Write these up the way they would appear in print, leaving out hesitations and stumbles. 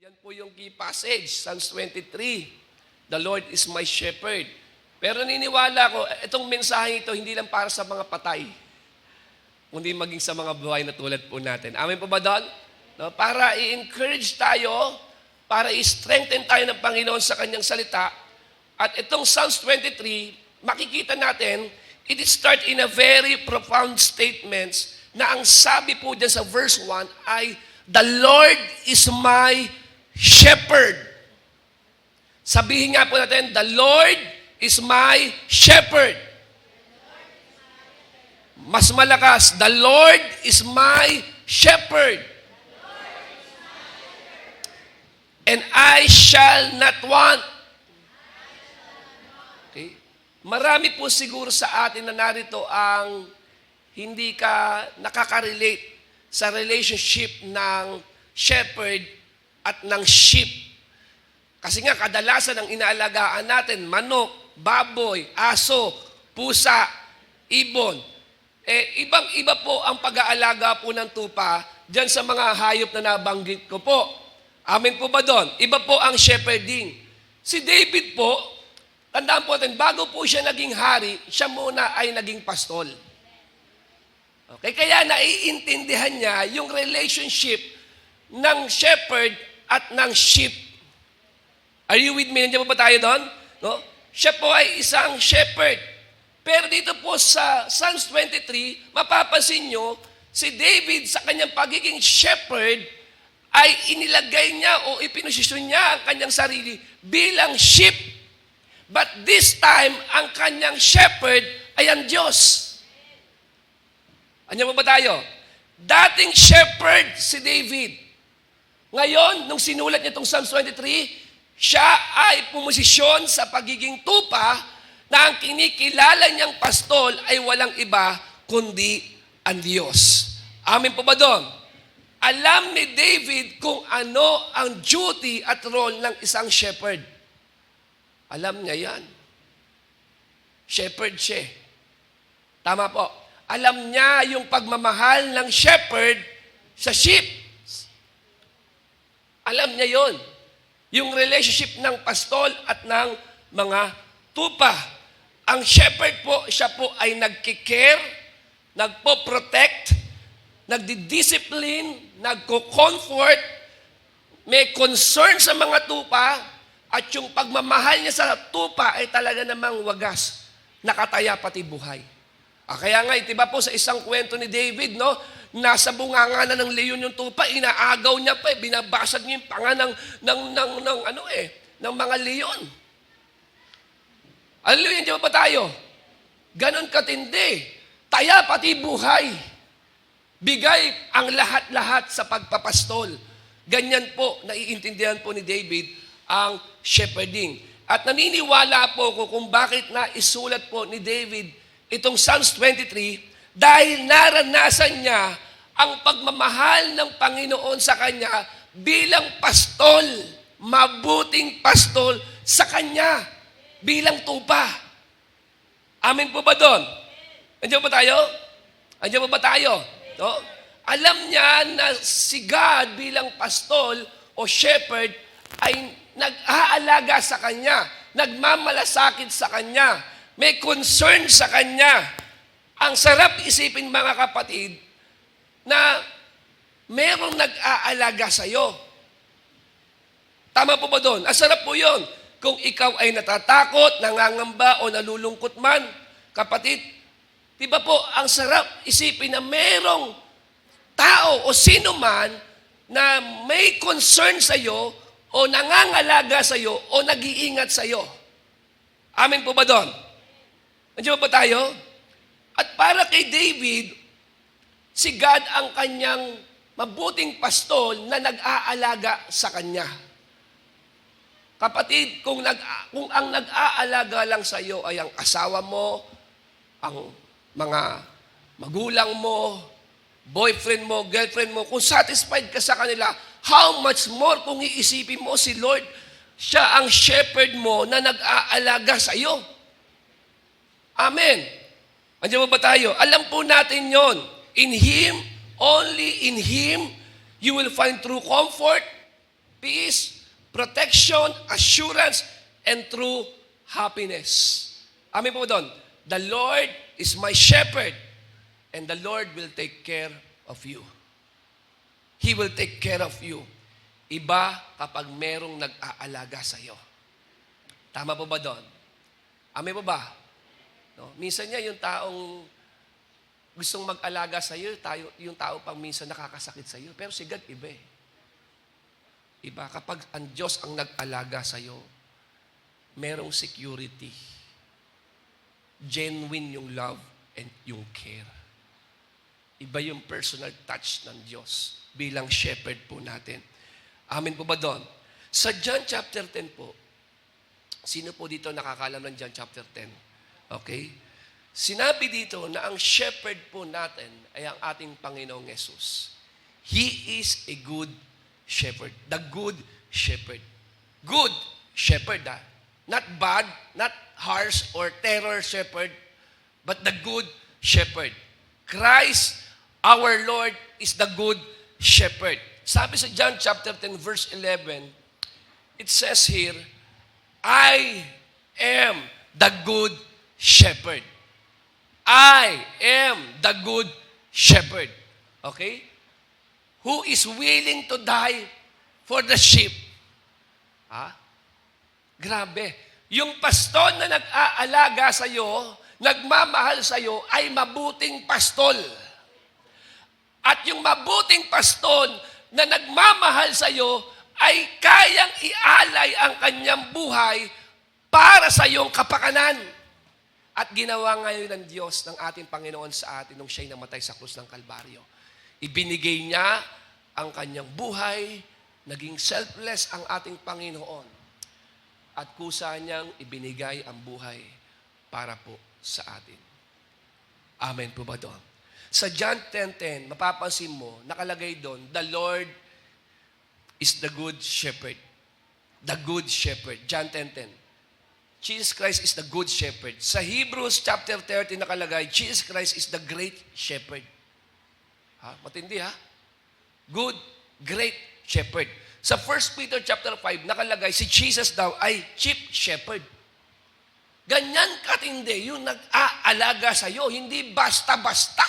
Yan po yung key passage, Psalms 23. The Lord is my shepherd. Pero niniwala ko, itong mensahe ito hindi lang para sa mga patay, kundi maging sa mga buhay na tulad po natin. Amen po ba doon? No? Para i-encourage tayo, para i-strengthen tayo ng Panginoon sa kanyang salita. At itong Psalms 23, makikita natin, it is start in a very profound statements na ang sabi po dyan sa verse 1 ay, the Lord is my shepherd. Sabihin nga po natin, the Lord is my shepherd. Mas malakas, the Lord is my shepherd. And I shall not want. Okay? Marami po siguro sa atin na narito ang hindi ka nakaka-relate sa relationship ng shepherd at ng sheep. Kasi nga, kadalasan ang inaalagaan natin, manok, baboy, aso, pusa, ibon. Ibang-iba po ang pag-aalaga po ng tupa dyan sa mga hayop na nabanggit ko po. Amen po ba doon? Iba po ang shepherding. Si David po, tandaan po natin, bago po siya naging hari, siya muna ay naging pastol. Okay, kaya naiintindihan niya yung relationship ng shepherd at ng sheep. Are you with me? Nandiyan po ba tayo doon? No? Siya po ay isang shepherd. Pero dito po sa Psalms 23, mapapansin nyo, si David sa kanyang pagiging shepherd ay inilagay niya o ipinosisyon niya ang kanyang sarili bilang sheep. But this time, ang kanyang shepherd ay ang Diyos. Andiyan po ba tayo? Dating shepherd si David. Ngayon, nung sinulat niya itong Psalms 23, siya ay pumosisyon sa pagiging tupa na ang kinikilala niyang pastol ay walang iba kundi ang Diyos. Amen po ba doon? Alam ni David kung ano ang duty at role ng isang shepherd. Alam niya yan. Shepherd siya. Tama po. Alam niya yung pagmamahal ng shepherd sa sheep. Alam niya yon. Yung relationship ng pastol at ng mga tupa. Ang shepherd po, siya po ay nagkikare, nagpo-protect, nagdi-discipline, nagko-comfort, may concern sa mga tupa, at yung pagmamahal niya sa tupa ay talaga namang wagas, nakataya pati buhay. Kaya nga, diba po sa isang kwento ni David, no? Nasa bunganga na ng leon yung tupa, inaagaw niya pa, binabasag niya yung panga ng mga leon. Hallelujah, di ba tayo? Ganon katindi. Taya pati buhay. Bigay ang lahat-lahat sa pagpapastol. Ganyan po, naiintindihan po ni David ang shepherding. At naniniwala po ko kung bakit na isulat po ni David itong Psalms 23, dahil naranasan niya ang pagmamahal ng Panginoon sa kanya bilang pastol, mabuting pastol sa kanya, bilang tupa. Amen po ba doon? Andiyan ba tayo? Andiyan ba tayo? No? Alam niya na si God bilang pastol o shepherd ay nag-aalaga sa kanya, nagmamalasakit sa kanya, may concern sa kanya. Ang sarap isipin, mga kapatid, na merong nag-aalaga sa iyo. Tama po ba doon? Ang sarap po yun. Kung ikaw ay natatakot, nangangamba o nalulungkot man, kapatid, di ba po, ang sarap isipin na merong tao o sino man na may concern sa iyo o nangangalaga sa iyo o nag-iingat sa iyo. Amen po ba doon? Nandiyan ba tayo? At para kay David, si God ang kanyang mabuting pastol na nag-aalaga sa kanya. Kapatid, kung ang nag-aalaga lang sa iyo ay ang asawa mo, ang mga magulang mo, boyfriend mo, girlfriend mo, kung satisfied ka sa kanila, how much more kung iisipin mo si Lord, siya ang shepherd mo na nag-aalaga sa iyo. Amen. Andiyan ba tayo? Alam po natin yon. In Him, only in Him, you will find true comfort, peace, protection, assurance, and true happiness. Amin po doon. The Lord is my shepherd, and the Lord will take care of you. He will take care of you. Iba kapag merong nag-aalaga sa iyo. Tama po ba doon? Amin po ba? No? Minsan niya yung taong gustong mag-alaga sa iyo, yung tao pang minsan nakakasakit sa iyo. Pero si God, iba eh. Iba. Kapag ang Diyos ang nag-alaga sa iyo, merong security. Genuine yung love and yung care. Iba yung personal touch ng Diyos bilang shepherd po natin. Amen po ba doon? Sa John chapter 10 po, sino po dito nakakalam ng John chapter 10? Okay? Sinabi dito na ang shepherd po natin ay ang ating Panginoong Yesus. He is a good shepherd. The good shepherd. Good shepherd, ah. Not bad, not harsh or terror shepherd, but the good shepherd. Christ, our Lord, is the good shepherd. Sabi sa John chapter 10 verse 11, it says here, I am the good shepherd. I am the good shepherd. Okay? Who is willing to die for the sheep. Ha? Grabe. Yung pastol na nag-aalaga sa iyo, nagmamahal sa iyo, ay mabuting pastol. At yung mabuting pastol na nagmamahal sa iyo, ay kayang ialay ang kanyang buhay para sa iyong kapakanan. At ginawa ngayon ng Diyos, ng ating Panginoon sa atin, nung siya'y namatay sa krus ng Kalbaryo. Ibinigay niya ang kanyang buhay, naging selfless ang ating Panginoon. At kusa niyang ibinigay ang buhay para po sa atin. Amen po ba doon? Sa John 10:10, mapapansin mo, nakalagay doon, the Lord is the good shepherd. The good shepherd. John 10:10. Jesus Christ is the good shepherd. Sa Hebrews chapter 30 nakalagay, Jesus Christ is the great shepherd. Ha? Matindi ha? Good, great shepherd. Sa 1 Peter chapter 5 nakalagay, si Jesus daw ay chief shepherd. Ganyan katindi yung nag-aalaga sa iyo, hindi basta-basta.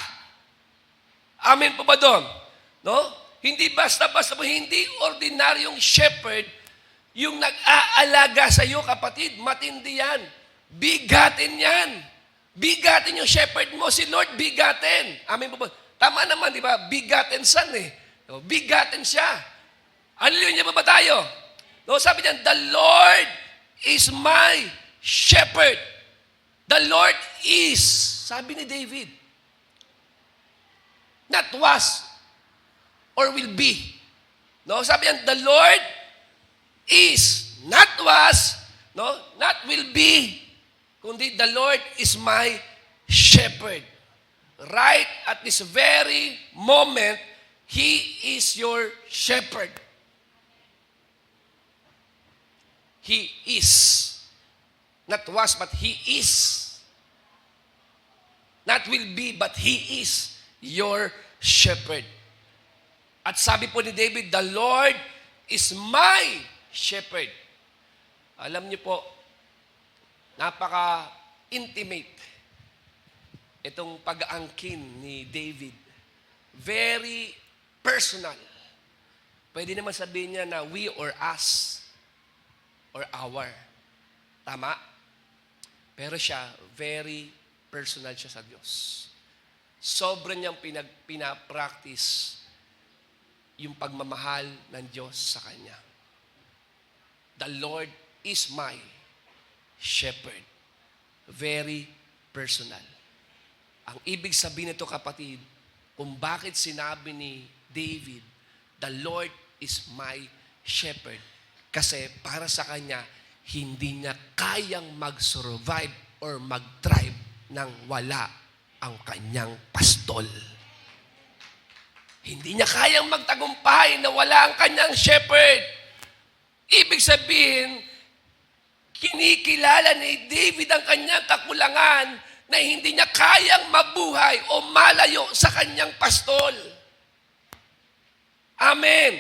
Amen po ba doon? No? Hindi basta-basta, hindi ordinaryong shepherd yung nag-aalaga sa iyo, kapatid. Matindi yan. Bigatin yan. Bigatin yung shepherd mo. Si Lord bigatin. Amen po ba? Tama naman, di ba? Bigatin san eh. No? Bigatin siya. Hallelujah ba tayo? No, sabi niyan, the Lord is my shepherd. The Lord is, sabi ni David, not was or will be. No, sabi niyan, the Lord is, not was, no, not will be, kundi the Lord is my shepherd. Right at this very moment, He is your shepherd. He is. Not was, but He is. Not will be, but He is your shepherd. At sabi po ni David, the Lord is my shepherd. Alam niyo po, napaka-intimate itong pag-aangkin ni David. Very personal. Pwede naman sabihin niya na we or us or our. Tama? Pero siya, very personal siya sa Diyos. Sobrang niyang pinapractice yung pagmamahal ng Diyos sa Kanya. The Lord is my shepherd. Very personal. Ang ibig sabihin nito, kapatid, kung bakit sinabi ni David, the Lord is my shepherd. Kasi para sa kanya, hindi niya kayang mag-survive or mag-thrive nang wala ang kanyang pastol. Hindi niya kayang magtagumpay na wala ang kanyang shepherd. Ibig sabihin, kinikilala ni David ang kanyang kakulangan na hindi niya kayang mabuhay o malayo sa kanyang pastol. Amen.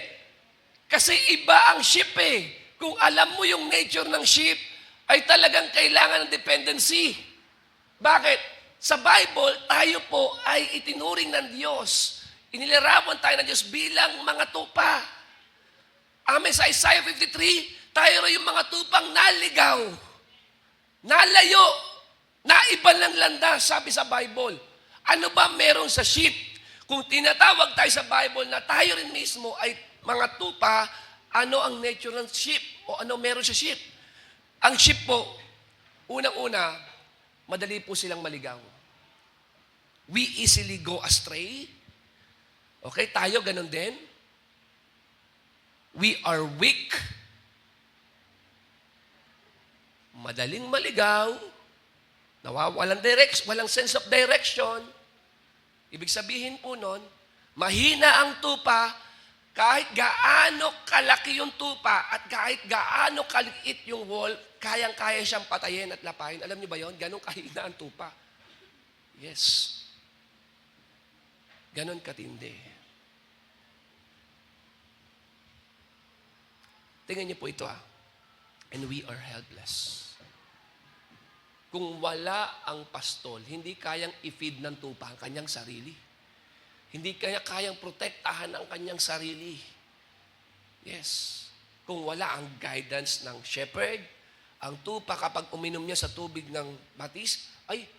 Kasi iba ang sheep eh. Kung alam mo yung nature ng sheep, ay talagang kailangan ng dependency. Bakit? Sa Bible, tayo po ay itinuring ng Diyos. Inilarawan tayo ng Diyos bilang mga tupa. Amen. Sa Isaiah 53, tayo rin yung mga tupang naligaw, nalayo, naiba ng landas, sabi sa Bible. Ano ba meron sa sheep? Kung tinatawag tayo sa Bible na tayo rin mismo ay mga tupa, ano ang nature ng sheep? O ano meron sa sheep? Ang sheep po, unang-una, madali po silang maligaw. We easily go astray. Okay, tayo ganun din. We are weak. Madaling maligaw. Nawawalan walang sense of direction. Ibig sabihin po nun, mahina ang tupa, kahit gaano kalaki yung tupa at kahit gaano kaliit yung wall, kayang-kaya siyang patayin at lapayin. Alam niyo ba yon? Ganun kahina ang tupa. Yes. Ganun katindi. Tingnan niyo po ito And we are helpless. Kung wala ang pastol, hindi kayang i-feed ng tupa ang kanyang sarili. Hindi kayang protektahan ang kanyang sarili. Yes. Kung wala ang guidance ng shepherd, ang tupa kapag uminom niya sa tubig ng batis, ay,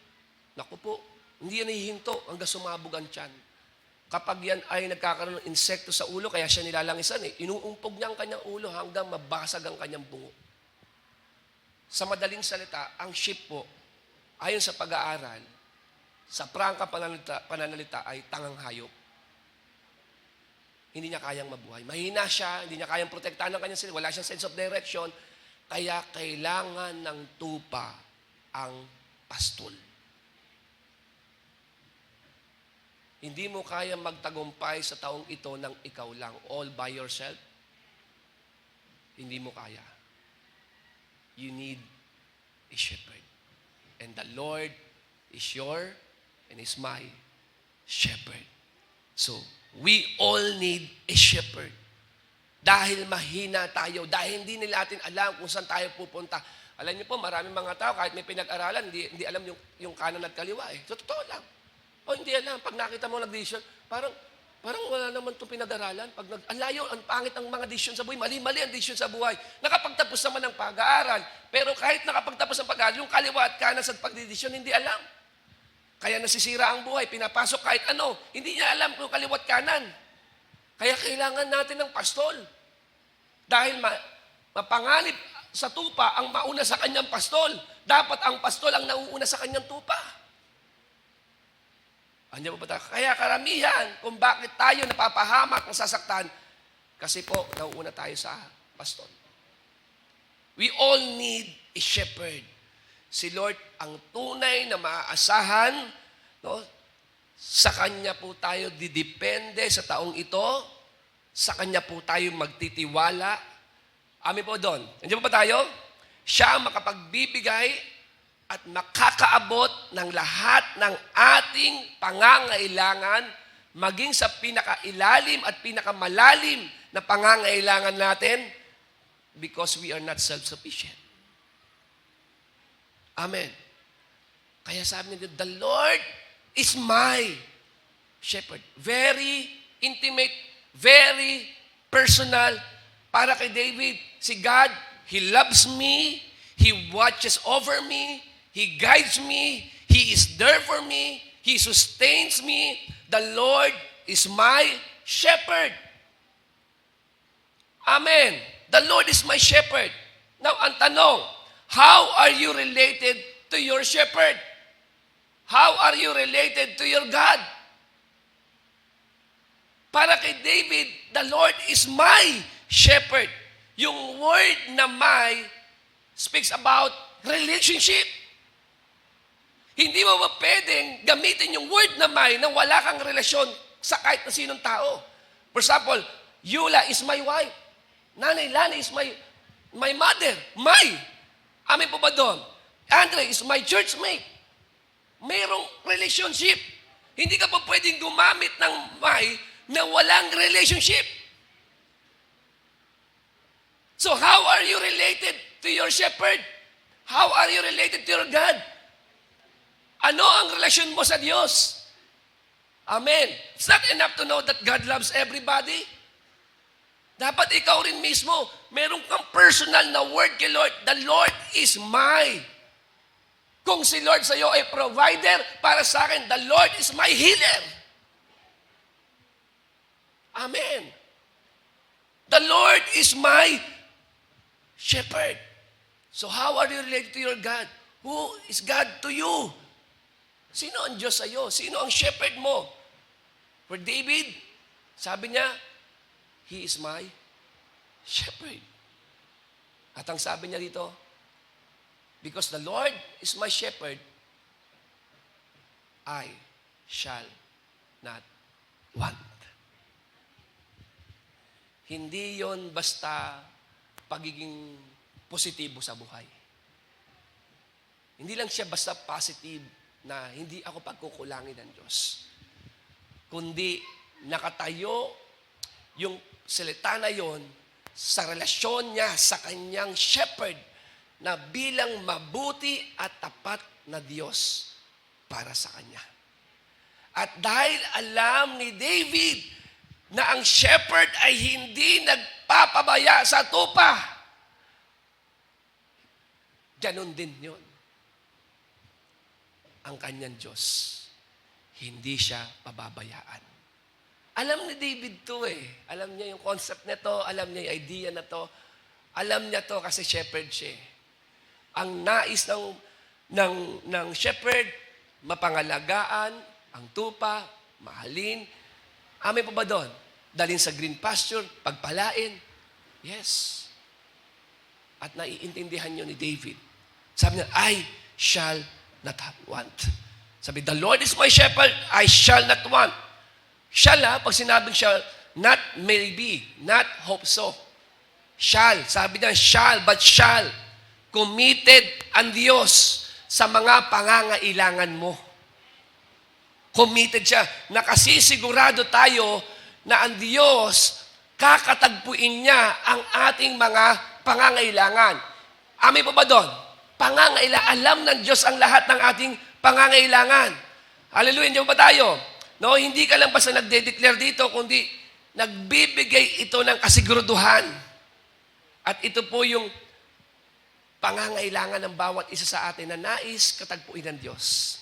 naku po, hindi yan hihinto hanggang sumabog ang tiyan. Kapag yan ay nagkakaroon ng insekto sa ulo, kaya siya nilalangisan inuumpog niya ang kanyang ulo hanggang mabasag ang kanyang bungo. Sa madaling salita, ang sheep po, ayon sa pag-aaral, sa prangka pananalita ay tangang hayop. Hindi niya kayang mabuhay. Mahina siya, hindi niya kayang protektahan ng kanyang sarili, wala siyang sense of direction, kaya kailangan ng tupa ang pastol. Hindi mo kaya magtagumpay sa taong ito ng ikaw lang, all by yourself. Hindi mo kaya. You need a shepherd. And the Lord is your and is my shepherd. So, we all need a shepherd. Dahil mahina tayo, dahil hindi nila natin alam kung saan tayo pupunta. Alam niyo po, maraming mga tao, kahit may pinag-aralan, hindi alam yung kanan at kaliwa So, totoo lang. Hindi alam. Pag nakita mo nag-decision, parang wala naman itong pinag-aralan. Ang layo, ang pangit ang mga decision sa buhay. Mali-mali ang decision sa buhay. Nakapagtapos naman ng pag-aaral. Pero kahit nakapagtapos ng pag-aaral, yung kaliwa at kanan sa pagdidesisyon, hindi alam. Kaya nasisira ang buhay. Pinapasok kahit ano. Hindi niya alam kung kaliwa at kanan. Kaya kailangan natin ng pastol. Dahil mapanganib sa tupa ang mauna sa kanyang pastol. Dapat ang pastol ang nauuna sa kanyang tupa. Kaya karamihan kung bakit tayo napapahamak ng sasaktan, kasi po, nauuna tayo sa pastol. We all need a shepherd. Si Lord ang tunay na maaasahan, no? Sa Kanya po tayo didepende sa taong ito, sa Kanya po tayo magtitiwala. Amin po doon. Nandiyan po ba tayo? Siya ang makapagbibigay at makakaabot ng lahat ng ating pangangailangan, maging sa pinakailalim at pinakamalalim na pangangailangan natin, because we are not self-sufficient. Amen. Kaya sabi niya, the Lord is my shepherd. Very intimate, very personal. Para kay David, si God, He loves me, He watches over me, He guides me, He is there for me, He sustains me. The Lord is my shepherd. Amen. The Lord is my shepherd. Now, ang tanong, how are you related to your shepherd? How are you related to your God? Para kay David, the Lord is my shepherd. Yung word na my speaks about relationship. Hindi mo pwedeng gamitin yung word na may na wala kang relasyon sa kahit na sinong tao. For example, Yula is my wife. Nanay Lani is my mother. My. Amin po ba doon? Andre is my church mate. Mayroong relationship. Hindi ka pa pwedeng gumamit ng may na walang relationship. So how are you related to your shepherd? How are you related to your God? Ano ang relasyon mo sa Diyos? Amen. It's not enough to know that God loves everybody. Dapat ikaw rin mismo, meron kang personal na word kay Lord. The Lord is my. Kung si Lord sa iyo ay provider, para sa akin, the Lord is my healer. Amen. The Lord is my shepherd. So how are you related to your God? Who is God to you? Sino ang Diyos sa iyo? Sino ang shepherd mo? For David, sabi niya, He is my shepherd. At ang sabi niya dito, because the Lord is my shepherd, I shall not want. Hindi yon basta pagiging positibo sa buhay. Hindi lang siya basta positive na hindi ako pagkukulangin ng Diyos. Kundi nakatayo yung salita na yon sa relasyon niya sa kanyang shepherd na bilang mabuti at tapat na Diyos para sa kanya. At dahil alam ni David na ang shepherd ay hindi nagpapabaya sa tupa, ganon din yun. Ang kanyang Diyos, hindi siya pababayaan. Alam ni David to eh. Alam niya yung concept nito, alam niya yung idea na to. Alam niya to kasi shepherd siya. Ang nais ng shepherd, mapangalagaan, ang tupa, mahalin. Amin pa ba doon? Dalhin sa green pasture, pagpalain. Yes. At naiintindihan niyo ni David. Sabi niya, I shall not want. Sabi, the Lord is my shepherd, I shall not want. Shall pag sinabing shall, not maybe, not hope so. Shall, sabi niya, shall, but shall. Committed ang Diyos sa mga pangangailangan mo. Committed siya. Nakasisigurado tayo na ang Diyos, kakatagpuin niya ang ating mga pangangailangan. Amin po ba doon? Pangangailangan. Alam ng Diyos ang lahat ng ating pangangailangan. Hallelujah. Hindi ba tayo? No, hindi ka lang basta nagde-declare dito, kundi nagbibigay ito ng kasiguraduhan. At ito po yung pangangailangan ng bawat isa sa atin na nais katagpuin ng Diyos.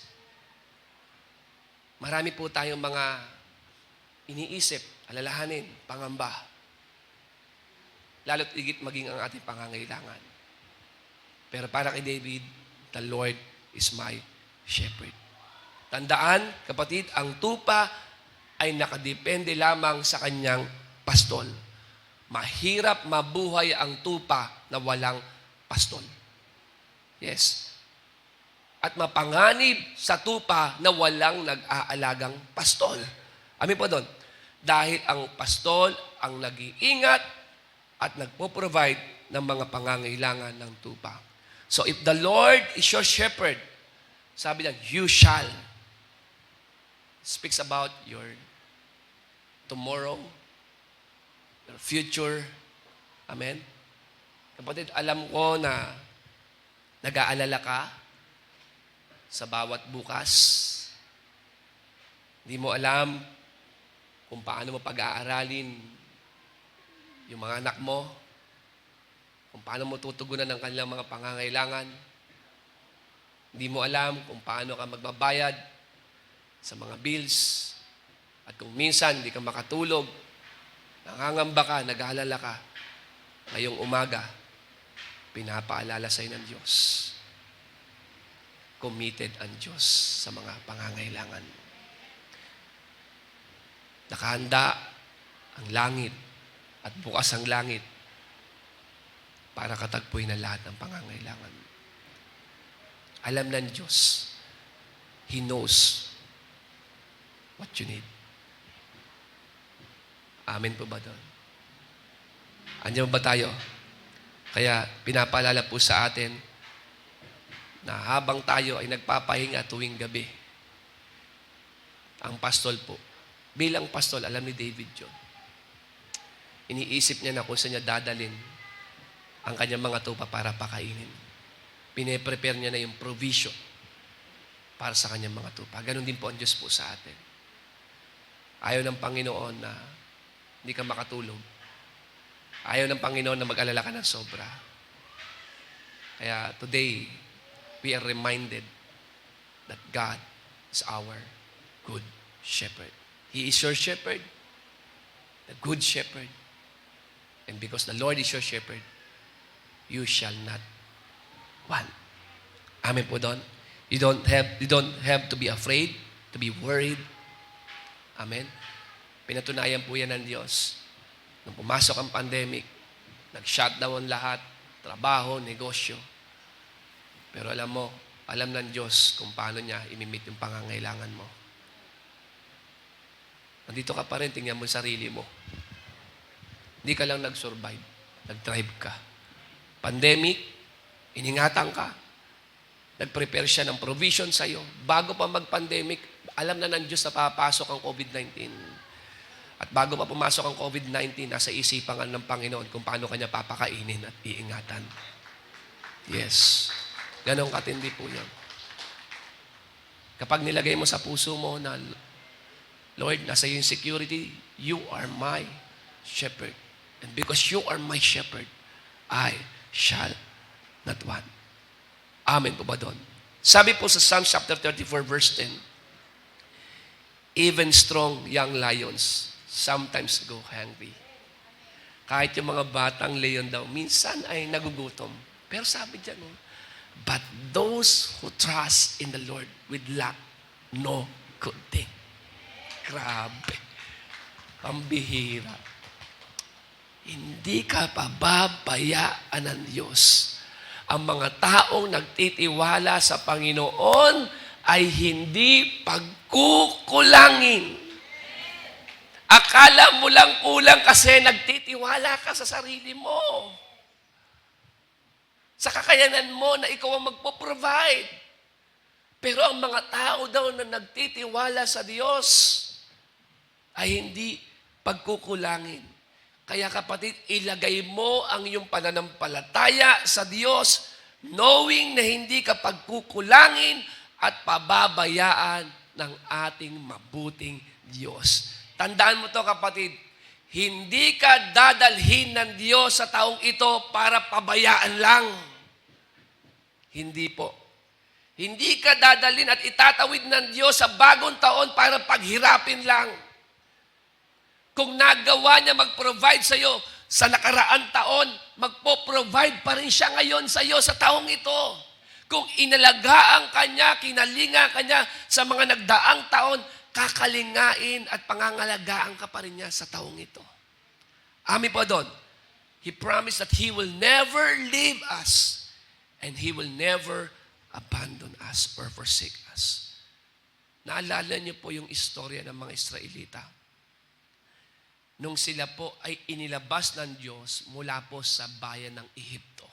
Marami po tayong mga iniisip, alalahanin, pangamba. Lalo't higit maging ang ating pangangailangan. Pero para kay David, the Lord is my shepherd. Tandaan, kapatid, ang tupa ay nakadepende lamang sa kanyang pastol. Mahirap mabuhay ang tupa na walang pastol. Yes. At mapanganib sa tupa na walang nag-aalagang pastol. Amin po doon. Dahil ang pastol ang nag-iingat at nagpo-provide ng mga pangangailangan ng tupa. So if the Lord is your shepherd, sabi niya, you shall. Speaks about your tomorrow, your future. Amen? Kapatid, alam ko na nag-aalala ka sa bawat bukas. Hindi mo alam kung paano mo pag-aaralin yung mga anak mo, kung paano mo tutugunan ang kanilang mga pangangailangan. Hindi mo alam kung paano ka magbabayad sa mga bills. At kung minsan hindi ka makatulog, nangangamba ka, nag-aalala ka, ngayong umaga, pinapaalala sa'yo ng Diyos. Committed ang Diyos sa mga pangangailangan. Nakahanda ang langit at bukas ang langit para katagpuin ang lahat ng pangangailangan. Alam ng Diyos. He knows what you need. Amen po ba doon? Andiyan ba tayo? Kaya pinapaalala po sa atin na habang tayo ay nagpapahinga tuwing gabi, ang pastol po, bilang pastol, alam ni David yun. Iniisip niya na kung saan niya dadalin ang kanyang mga tupa para pakainin. Pine-prepare niya na yung provision para sa kanyang mga tupa. Ganon din po ang Diyos po sa atin. Ayaw ng Panginoon na hindi ka makatulog. Ayaw ng Panginoon na mag-alala ka ng sobra. Kaya today, we are reminded that God is our good shepherd. He is your shepherd, the good shepherd. And because the Lord is your shepherd, you shall not want. Amen po doon. You don't have to be afraid, to be worried. Amen. Pinatunayan po yan ng Diyos. Nung pumasok ang pandemic, nag-shutdown lahat, trabaho, negosyo. Pero alam ng Diyos kung paano niya imimit yung pangangailangan mo. Nandito ka pa rin, tingnan mo yung sarili mo. Hindi ka lang nag-survive, nag-thrive ka. Pandemic, iningatan ka. Nag-prepare siya ng provision sa'yo. Bago pa mag-pandemic, alam na ng Diyos na papasok ang COVID-19. At bago pa pumasok ang COVID-19, nasa isipan ng Panginoon kung paano kanya papakainin at iingatan. Yes. Ganon katindi po yun. Kapag nilagay mo sa puso mo na, Lord, nasa yung security, you are my shepherd. And because you are my shepherd, I shall not want. Amen po ba doon? Sabi po sa Psalm chapter 34 verse 10, even strong young lions sometimes go hungry. Kahit yung mga batang leon daw, minsan ay nagugutom. Pero sabi dyan, but those who trust in the Lord will lack no good thing. Grabe. Pambihira. Hindi ka pababayaan ng Diyos. Ang mga taong nagtitiwala sa Panginoon ay hindi pagkukulangin. Akala mo lang kulang kasi nagtitiwala ka sa sarili mo. Sa kakayanan mo na ikaw ang magpo-provide. Pero ang mga tao daw na nagtitiwala sa Diyos ay hindi pagkukulangin. Kaya kapatid, ilagay mo ang iyong pananampalataya sa Diyos, knowing na hindi ka pagkukulangin at pababayaan ng ating mabuting Diyos. Tandaan mo to kapatid, hindi ka dadalhin ng Diyos sa taong ito para pabayaan lang. Hindi po. Hindi ka dadalhin at itatawid ng Diyos sa bagong taon para paghirapin lang. Kung nagawa niya mag-provide sa iyo sa nakaraan taon, magpo-provide pa rin siya ngayon sa iyo sa taong ito. Kung inalagaan ka niya, kinalinga ka niya sa mga nagdaang taon, kakalingain at pangangalagaan ka pa rin niya sa taong ito. Amin po doon. He promised that He will never leave us and He will never abandon us or forsake us. Naalala niyo po yung istorya ng mga Israelita. Nung sila po ay inilabas ng Diyos mula po sa bayan ng Ehipto.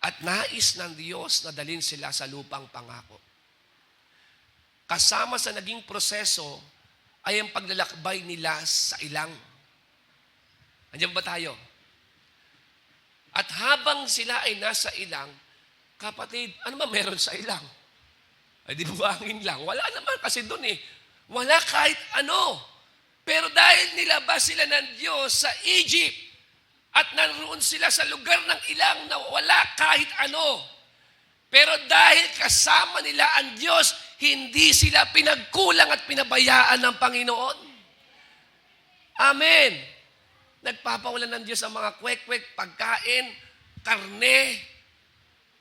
At nais ng Diyos na dalhin sila sa lupang pangako. Kasama sa naging proseso ay ang paglalakbay nila sa ilang. Andiyan ba tayo? At habang sila ay nasa ilang, kapatid, ano ba meron sa ilang? Ay di buhangin lang. Wala naman kasi doon eh. Wala kahit ano. Pero dahil nilabas sila ng Diyos sa Egypt at naroon sila sa lugar ng ilang na wala kahit ano. Pero dahil kasama nila ang Diyos, hindi sila pinagkulang at pinabayaan ng Panginoon. Amen. Nagpapawalan ng Diyos ang mga kwek-kwek, pagkain, karne.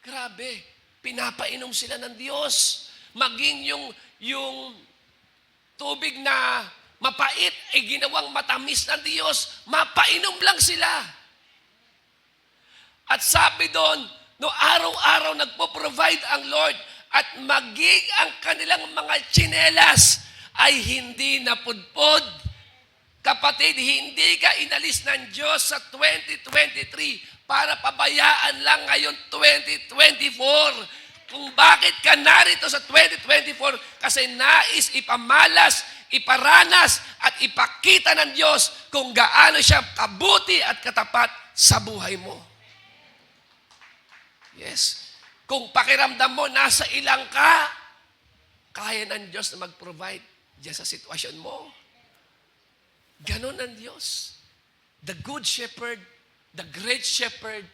Grabe. Pinapainom sila ng Diyos. Maging yung tubig na mapait ay ginawang matamis ng Diyos, mapainom lang sila. At sabi doon, no araw-araw nagpo-provide ang Lord at maging ang kanilang mga tsinelas ay hindi napudpod. Kapatid, hindi ka inalis ng Diyos sa 2023 para pabayaan lang ngayon 2024. Kung bakit ka narito sa 2024, kasi nais ipamalas, iparanas at ipakita ng Diyos kung gaano siya kabuti at katapat sa buhay mo. Yes. Kung pakiramdam mo, nasa ilang ka, kaya ng Diyos na mag-provide diyan sa sitwasyon mo. Ganon ang Diyos. The good shepherd, the great shepherd,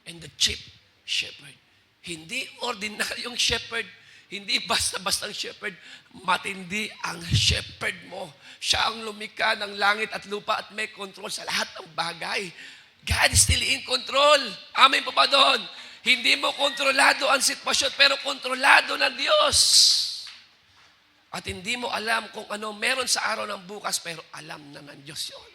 and the chief shepherd. Hindi ordinaryong shepherd, hindi basta-bastang shepherd, matindi ang shepherd mo. Siya ang lumikha ng langit at lupa at may control sa lahat ng bagay. God is still in control. Amen po ba doon? Hindi mo kontrolado ang sitwasyon, pero kontrolado ng Diyos. At hindi mo alam kung ano meron sa araw ng bukas, pero alam na ng Diyos yun.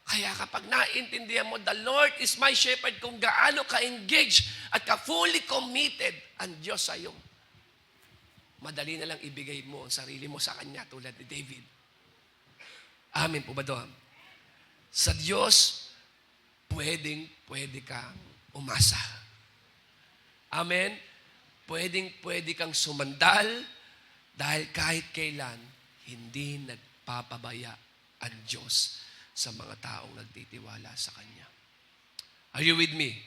Kaya kapag naintindihan mo, the Lord is my shepherd, kung gaano ka-engaged at ka-fully committed ang Diyos sa iyo, madali na lang ibigay mo ang sarili mo sa Kanya tulad ni David. Amen po ba doon? Sa Diyos, pwede kang umasa. Amen? Pwede kang sumandal dahil kahit kailan, hindi nagpapabaya ang Diyos sa mga taong nagtitiwala sa Kanya. Are you with me?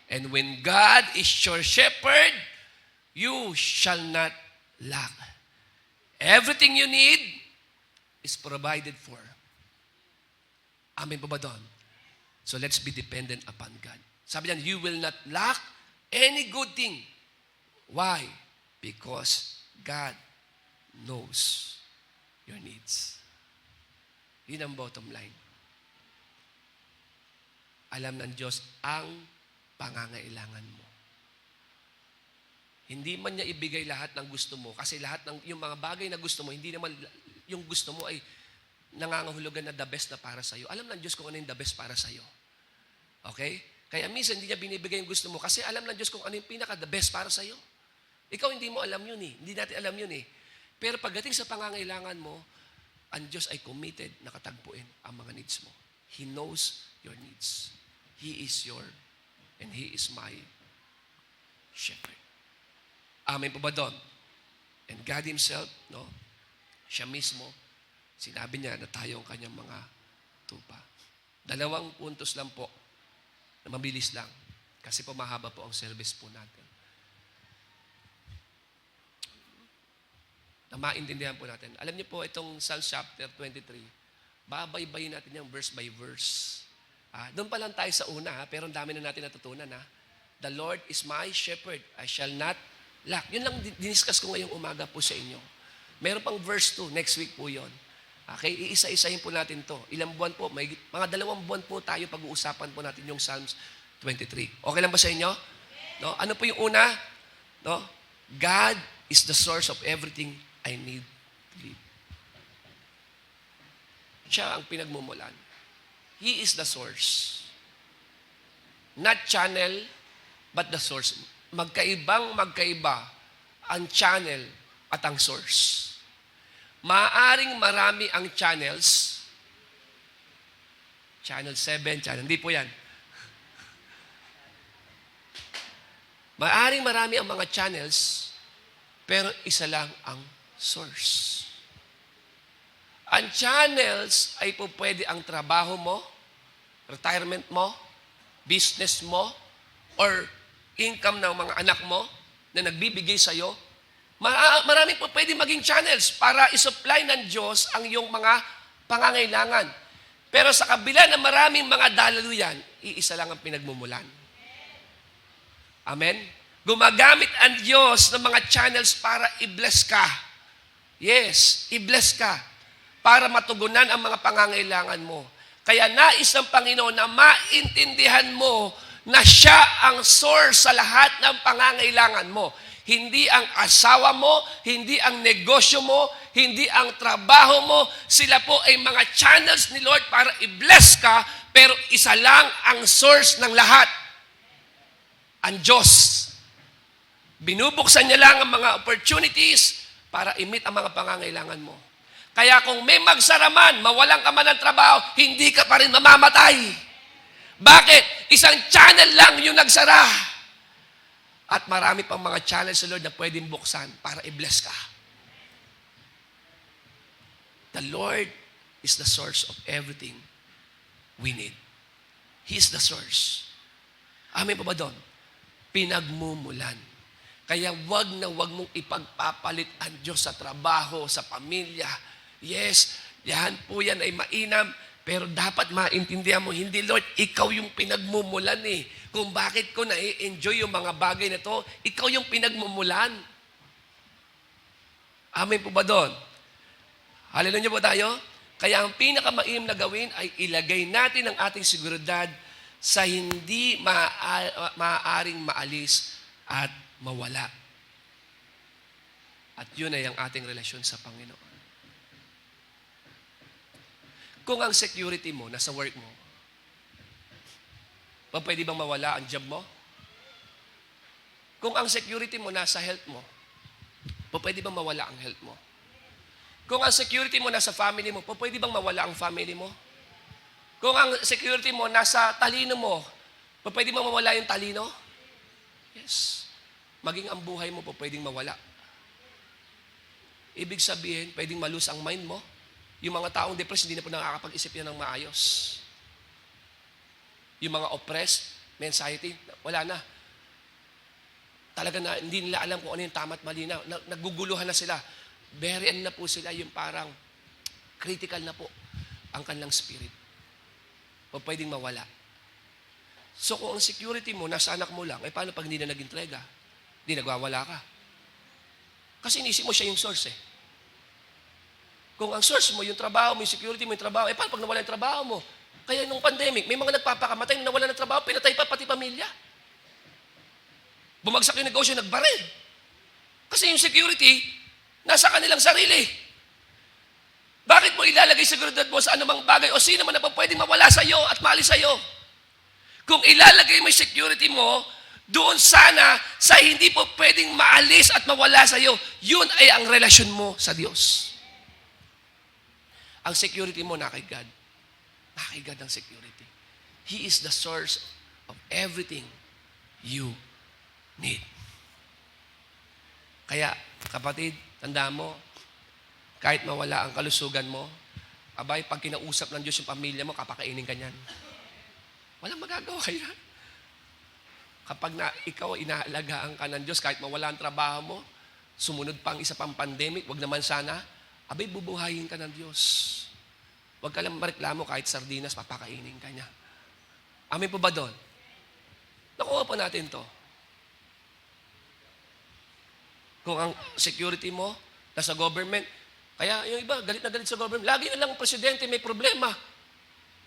And when God is your shepherd, you shall not lack. Everything you need is provided for. Amen po ba doon? So let's be dependent upon God. Sabi niyan, you will not lack any good thing. Why? Because God knows your needs. Yun ang bottom line. Alam ng Diyos ang pangangailangan mo. Hindi man niya ibigay lahat ng gusto mo kasi lahat ng yung mga bagay na gusto mo, hindi naman yung gusto mo ay nangangahulugan na the best na para sa iyo. Alam ng Diyos kung ano yung the best para sa iyo. Okay? Kaya minsan hindi niya binibigay yung gusto mo kasi alam ng Diyos kung ano yung pinaka the best para sa iyo. Ikaw hindi mo alam yun eh. Hindi natin alam yun eh. Pero pagdating sa pangangailangan mo, ang Diyos ay committed na katagpuin ang mga needs mo. He knows your needs. He is your and He is my shepherd. Amen po ba doon? And God Himself, no? Siya mismo, sinabi niya na tayo ang kanyang mga tupa. 2 puntos lang po, na mabilis lang. Kasi po mahaba po ang service po natin. Na maintindihan po natin. Alam niyo po, itong Psalms chapter 23, babaybayin natin yung verse by verse. Doon pa lang tayo sa una, pero ang dami na natin natutunan. The Lord is my shepherd, I shall not lack. Yun lang diniscuss ko ngayong umaga po sa inyo. Meron pang verse 2, next week po yun. Okay, iisa-isahin po natin to. Ilang buwan po, may mga 2 buwan po tayo pag-uusapan po natin yung Psalms 23. Okay lang ba sa inyo? No? Ano po yung una? No? God is the source of everything I need to live. Siya ang pinagmumulan. He is the source. Not channel, but the source. Magkaiba ang channel at ang source. Maaring marami ang channels. Channel 7, channel, hindi po yan. Maaring marami ang mga channels, pero isa lang ang source. Ang channels ay po pwede ang trabaho mo, retirement mo, business mo, or income ng mga anak mo na nagbibigay sa'yo. Marami po pwede maging channels para isupply ng Diyos ang iyong mga pangangailangan. Pero sa kabila ng maraming mga dalaluyan, iisa lang ang pinagmumulan. Amen? Gumagamit ang Diyos ng mga channels para i-bless ka. Yes, i-bless ka para matugunan ang mga pangangailangan mo. Kaya nais ng Panginoon na maintindihan mo na siya ang source sa lahat ng pangangailangan mo. Hindi ang asawa mo, hindi ang negosyo mo, hindi ang trabaho mo. Sila po ay mga channels ni Lord para i-bless ka, pero isa lang ang source ng lahat. Ang Diyos. Binubuksan niya lang ang mga opportunities para i-meet ang mga pangangailangan mo. Kaya kung may magsaraman, mawalan ka man ng trabaho, hindi ka pa rin mamamatay. Bakit? Isang channel lang yung nagsara. At marami pang mga channels sa Lord na pwedeng buksan para i-bless ka. The Lord is the source of everything we need. He is the source. Amen pa ba doon? Pinagmumulan. Kaya wag na wag mong ipagpapalit ang Diyos sa trabaho, sa pamilya. Yes, yan po yan ay mainam, pero dapat maintindihan mo, hindi Lord, ikaw yung pinagmumulan eh. Kung bakit ko na-enjoy yung mga bagay na to, ikaw yung pinagmumulan. Amen po ba doon? Hallelujah po tayo? Kaya ang pinakamainam na gawin ay ilagay natin ang ating seguridad sa hindi maaaring maalis at mawala. At yun ay ang ating relasyon sa Panginoon. Kung ang security mo nasa work mo, pwede bang mawala ang job mo? Kung ang security mo nasa health mo, pwede bang mawala ang health mo? Kung ang security mo nasa family mo, pwede bang mawala ang family mo? Kung ang security mo nasa talino mo, pwede bang mawala yung talino? Yes. Maging ang buhay mo pwedeng mawala. Ibig sabihin, pwedeng malus ang mind mo. Yung mga taong depressed, hindi na po nakakapag-isip yan ng maayos. Yung mga oppressed, may anxiety, wala na. Talaga na, hindi nila alam kung ano yung tama at mali na. Naguguluhan na sila. Very na po sila, yung parang critical na po ang kanilang spirit. O pwedeng mawala. So kung ang security mo, nasa anak mo lang, paano pag hindi na nag-entrega? Hindi nagwawala ka. Kasi inisip mo siya yung source eh. Kung ang source mo, yung trabaho mo, yung security mo, yung trabaho, paano pag nawala yung trabaho mo? Kaya nung pandemic, may mga nagpapakamatay, nung nawala ng trabaho, pinatay pa pati pamilya. Bumagsak yung negosyo, nagbaril. Kasi yung security, nasa kanilang sarili. Bakit mo ilalagay seguridad mo sa anumang bagay o sino man na pwedeng mawala sa iyo at maalis sa iyo? Kung ilalagay mo yung security mo, doon sana sa hindi po pwedeng maalis at mawala sa iyo, yun ay ang relasyon mo sa Diyos. Ang security mo na kay God. Na kay God ang security. He is the source of everything you need. Kaya, kapatid, tanda mo, kahit mawala ang kalusugan mo, abay, pag kinausap ng Diyos yung pamilya mo, kapakainin ka niyan. Walang magagawa yan. Kapag ikaw inaalagaan ka ng Diyos, kahit mawala ang trabaho mo, sumunod pang isa pang pandemic, wag naman sana, abay, bubuhayin ka ng Diyos. Huwag ka lang mareklamo kahit sardinas, papakainin ka niya. Amin po ba doon? Nakuha po natin to. Kung ang security mo, nasa government, kaya yung iba, galit na galit sa government, lagi na lang ang presidente may problema.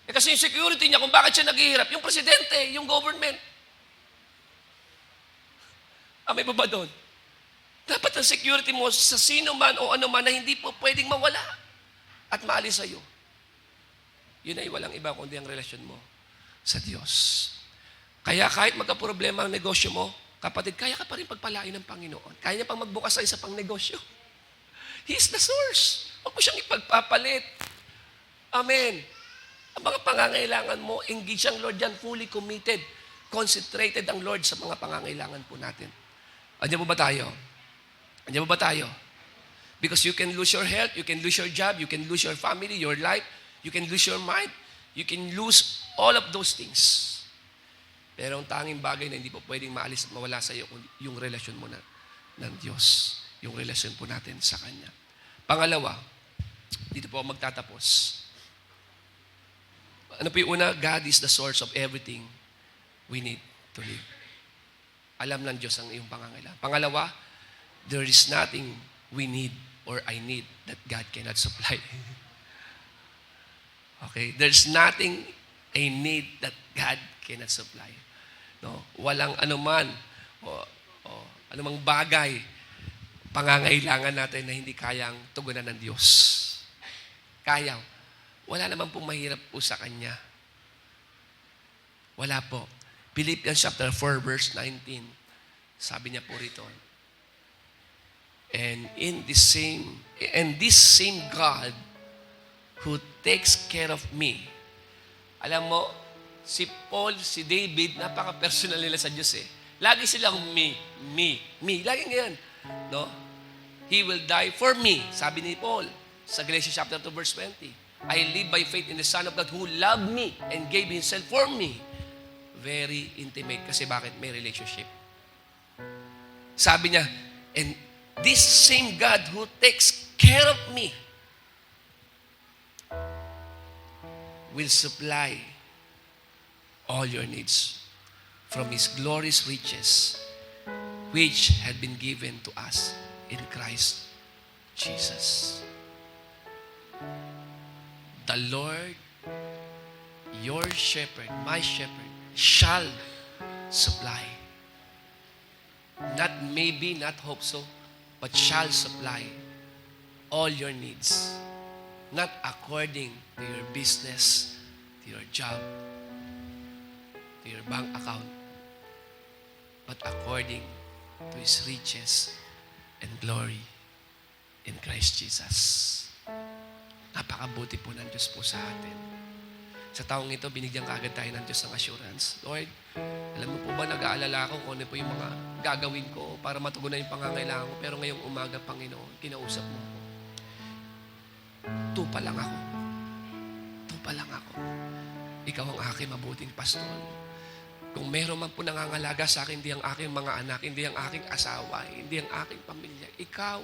Kasi yung security niya, kung bakit siya naghihirap, yung presidente, yung government. Amin po ba doon? Dapat ang security mo sa sino man o ano man na hindi po pwedeng mawala at maalis sa iyo. Yun ay walang iba kundi ang relasyon mo sa Diyos. Kaya kahit magka-problema ang negosyo mo, kapatid, kaya ka pa rin pagpalain ng Panginoon. Kaya niya pang magbukas sa isa pang negosyo. He is the source. Huwag mo siyang ipagpapalit. Amen. Ang mga pangangailangan mo, engage ang Lord yan, fully committed. Concentrated ang Lord sa mga pangangailangan po natin. Andiyan po ba tayo? Andiyan po ba tayo? Because you can lose your health, you can lose your job, you can lose your family, your life, you can lose your mind, you can lose all of those things. Pero ang tanging bagay na hindi po pwedeng maalis at mawala sa iyo yung relasyon mo ng Diyos. Yung relasyon po natin sa Kanya. Pangalawa, dito po ako magtatapos. Ano po yung una? God is the source of everything we need to live. Alam ng Diyos ang iyong pangangailangan. Pangalawa, there is nothing we need or I need that God cannot supply. Okay? There's nothing I need that God cannot supply. No? Walang anuman o anumang bagay pangangailangan natin na hindi kayang tugunan ng Diyos. Kaya. Wala naman pong mahirap po sa Kanya. Wala po. Philippians chapter 4 verse 19. Sabi niya po rito. And this same God who takes care of me. Alam mo, si Paul, si David, napaka-personal nila sa Diyos eh. Lagi silang me. Lagi ngayon. No? He will die for me, sabi ni Paul. sa Galatians chapter 2 verse 20. I live by faith in the Son of God who loved me and gave Himself for me. Very intimate. Kasi bakit? May relationship. Sabi niya, and this same God who takes care of me will supply all your needs from His glorious riches which had been given to us in Christ Jesus. The Lord, your shepherd, my shepherd, shall supply. Not maybe, not hope so, but shall supply all your needs. Not according to your business, to your job, to your bank account, but according to His riches and glory in Christ Jesus. Napakabuti po ng Diyos po sa atin. Sa taong ito, binigyan kaagad tayo ng Diyos ng assurance. Lord, alam mo po ba, nag-aalala ako kung ano po yung mga gagawin ko para matugunan yung pangangailangan ko. Pero ngayong umaga, Panginoon, kinausap mo ko. Tupa lang ako. Tupa lang ako. Ikaw ang aking mabuting pastol. Kung meron man po nangangalaga sa akin, hindi ang aking mga anak, hindi ang aking asawa, hindi ang aking pamilya. Ikaw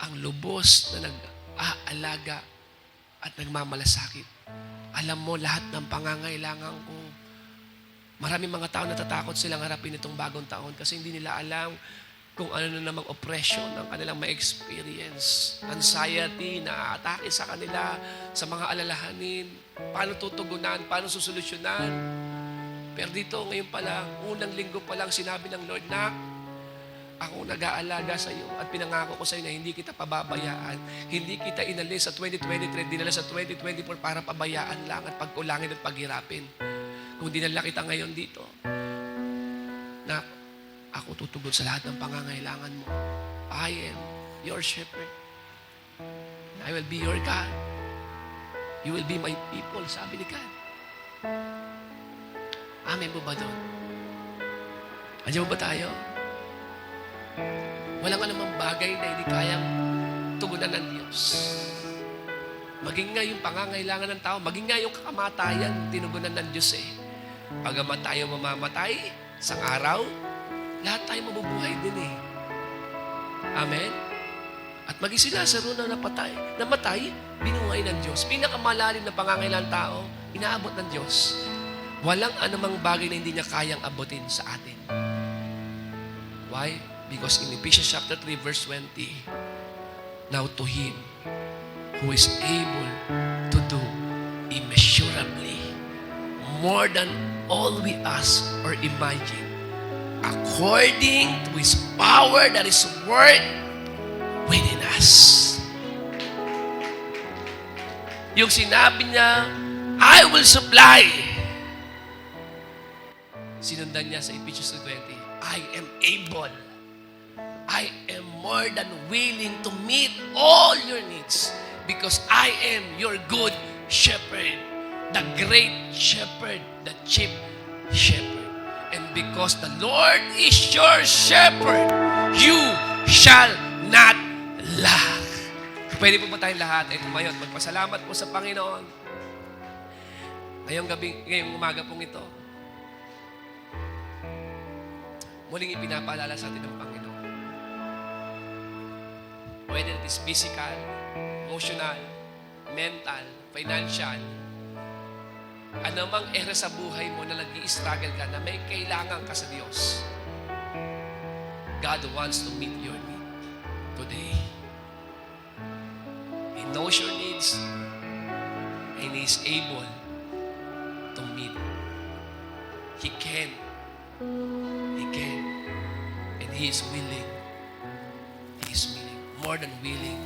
ang lubos na nag-aalaga at nagmamalasakit. Alam mo lahat ng pangangailangan ko. Maraming mga tao natatakot silang harapin itong bagong taon kasi hindi nila alam kung ano na namang oppression ang kanilang ma-experience. Anxiety na atake sa kanila, sa mga alalahanin. Paano tutugunan, paano susolusyonan. Pero dito, ngayon pa lang, unang linggo pa lang, sinabi ng Lord, Nak, ako nag-aalaga sa iyo at pinangako ko sa iyo na hindi kita pababayaan. Hindi kita inalis sa 2023, dinala sa 2024 para pabayaan lang at pagkulangin at paghirapin. Kung dinala kita ngayon dito, na ako tutugon sa lahat ng pangangailangan mo. I am your shepherd. I will be your God. You will be my people, sabi ni God. Amen mo ba doon? Andiyan mo ba tayo? Walang anumang bagay na hindi kayang tugunan ng Diyos. Maging nga yung pangangailangan ng tao, maging nga yung kakamatayan, tinugunan ng Diyos eh. Pagamat tayo mamamatay, isang araw, lahat tayo mabubuhay din eh. Amen? At maging si Lazaro na namatay, binuhay ng Diyos. Pinakamalalim na pangangailangan ng tao, inaabot ng Diyos. Walang anumang bagay na hindi niya kayang abutin sa atin. Why? Because in Ephesians chapter 3 verse 20, now to Him who is able to do immeasurably more than all we ask or imagine, according to His power that is worked within us. Yung sinabi niya, I will supply. Sinundan niya sa Ephesians 2:20, I am able. I am more than willing to meet all your needs because I am your good shepherd, the great shepherd, the chief shepherd. And because the Lord is your shepherd, you shall not lack. Pwede po ba tayong lahat ay tumayo at magpasalamat po sa Panginoon? Ngayong umaga pong ito, muling ipinapaalala sa atin ng Panginoon. Whether it is physical, emotional, mental, financial, anumang era sa buhay mo na nag-i-struggle ka, na may kailangan ka sa Diyos, God wants to meet your need today. He knows your needs and He is able to meet. He can, and He is willing. He is willing, more than willing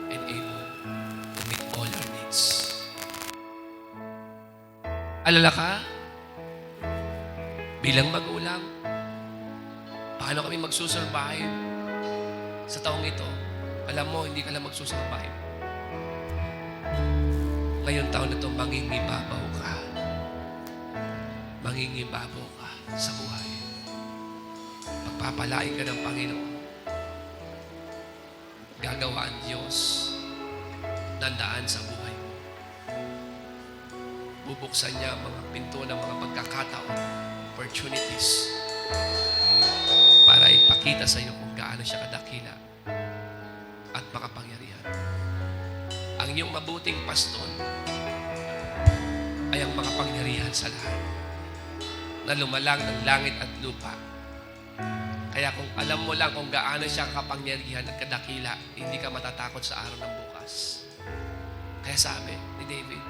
and able to meet all your needs. Alala ka? Bilang magulang, paano kami magsusurvive sa taong ito? Alam mo, hindi ka lang magsusurvive. Ngayon taon na ito, mangingibabaw ka. Mangingibabaw ka sa buhay. Pagpapalain ka ng Panginoon. gagawa ang Diyos ng daan sa buhay mo. Bubuksan niya ang mga pinto ng mga pagkakataon, opportunities, para ipakita sa iyo kung gaano siya kadakila at makapangyarihan. Ang iyong mabuting pastor ay ang makapangyarihan sa lahat, na lumalang ng langit at lupa. Kaya kung alam mo lang kung gaano siya kapangyarihan at kadakila, hindi ka matatakot sa araw ng bukas. Kaya sabi ni David,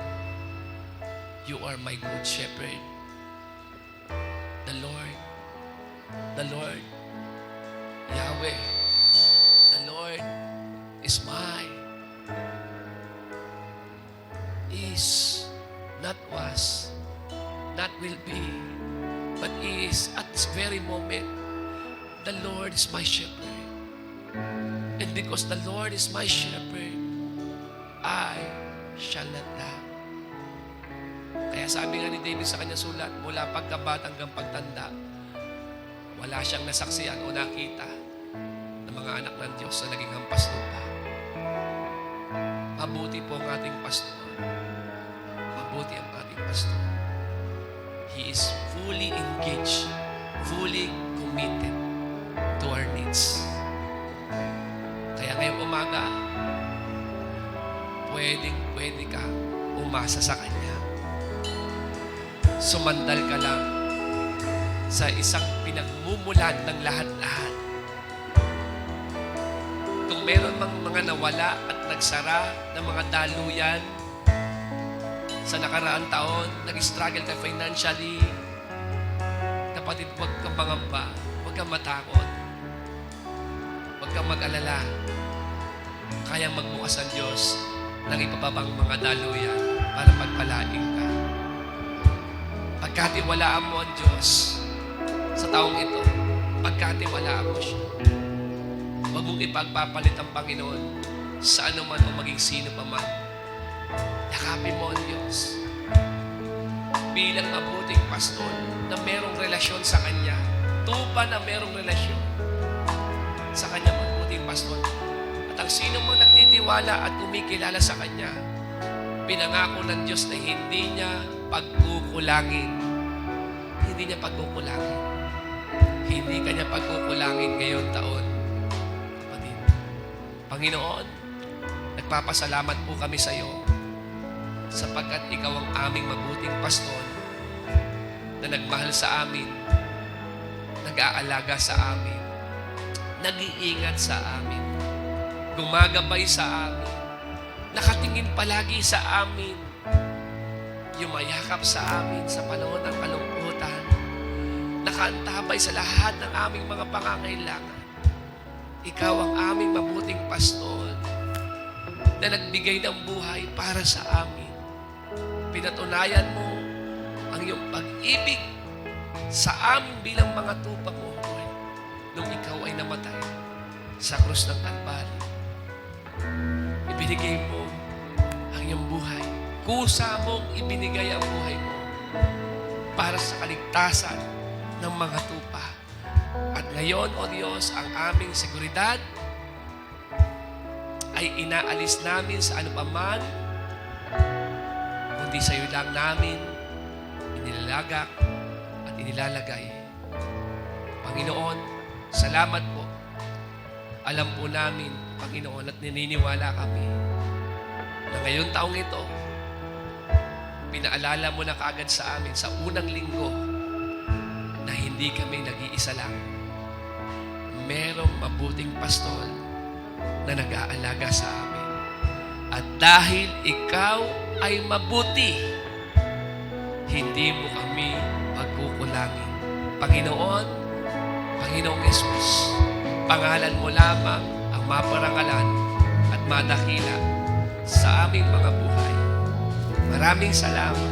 "You are my good shepherd. The Lord, Yahweh, the Lord is mine. Is, not was, not will be, but is at this very moment. The Lord is my shepherd. And because the Lord is my shepherd, I shall not lack." Kaya sabi nga ni David sa kanyang sulat, mula pagkabata hanggang pagtanda, wala siyang nasaksihan o nakita ng mga anak ng Diyos na naging hampas lupa. Mabuti po ang ating pastor. Mabuti ang ating pastor. He is fully engaged, fully committed to our needs. Kaya ngayong umaga, pwede ka umasa sa Kanya. Sumandal ka lang sa isang pinagmumulan ng lahat-lahat. Kung meron mang mga nawala at nagsara ng mga daluyan sa nakaraang taon, nag-struggle ka financially, kapatid, huwag kang mangamba, huwag kang matakot, huwag kang mag-alala. Kayang magbukas ang Diyos ng ipababang mga daluyan para pagpalaing ka. Pagkatiwalaan mo ang Diyos sa taong ito, pagkatiwalaan mo siya, huwag mong ipagpapalit ang Panginoon sa anuman o maging sino pa man. Yakapin mo ang Diyos bilang mabuting pastor na merong relasyon sa Kanya, tupa na merong relasyon sa Kanya mabuting pastor. At ang sino mo nagtitiwala at kumikilala sa Kanya, pinangako ng Diyos na hindi niya pagkukulangin. Hindi niya pagkukulangin. Hindi ka niya pagkukulangin ngayon taon. Kapatid, Panginoon, nagpapasalamat po kami sa iyo sapagkat ikaw ang aming mabuting pastor na nagmahal sa amin, nag-aalaga sa amin, nag-iingat sa amin, gumagabay sa amin, nakatingin palagi sa amin, yumayakap sa amin sa panahon ng kalungkutan, nakaantabay sa lahat ng aming mga pangangailangan. Ikaw ang aming mabuting pastor na nagbigay ng buhay para sa amin. Pinatunayan mo ang iyong pag-ibig sa amin bilang mga tupa mo, Lord, nung ikaw ay namatay sa krus ng Kalbaryo. Ibinigay mo ang iyong buhay. Kusa mong ibinigay ang buhay mo para sa kaligtasan ng mga tupa. At ngayon, O Diyos, ang aming seguridad ay inaalis namin sa anupaman, kundi sa iyo lang namin inilalagak at inilalagay. Panginoon, salamat po. Alam po namin, Panginoon, at nininiwala kami na ngayong taong ito, pinaalala mo na kaagad sa amin sa unang linggo na hindi kami nag-iisa lang. Merong mabuting pastol na nag-aalaga sa amin. At dahil ikaw ay mabuti, hindi mo kami pagkukulangin. Panginoon, Panginoong Yesus, pangalan mo lamang ang maparangalan at madakila sa aming mga buhay. Maraming salamat.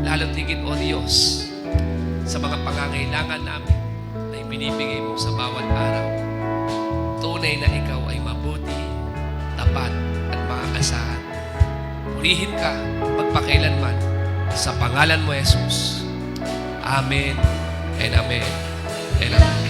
Lalo tigit, O Diyos, sa mga pangangailangan namin na ibinibigay mo sa bawat araw. Tunay na ikaw ay mabuti, tapat, at maaasahan. Purihin ka magpakailanman sa pangalan mo, Jesus. Amen and Amen and Amen.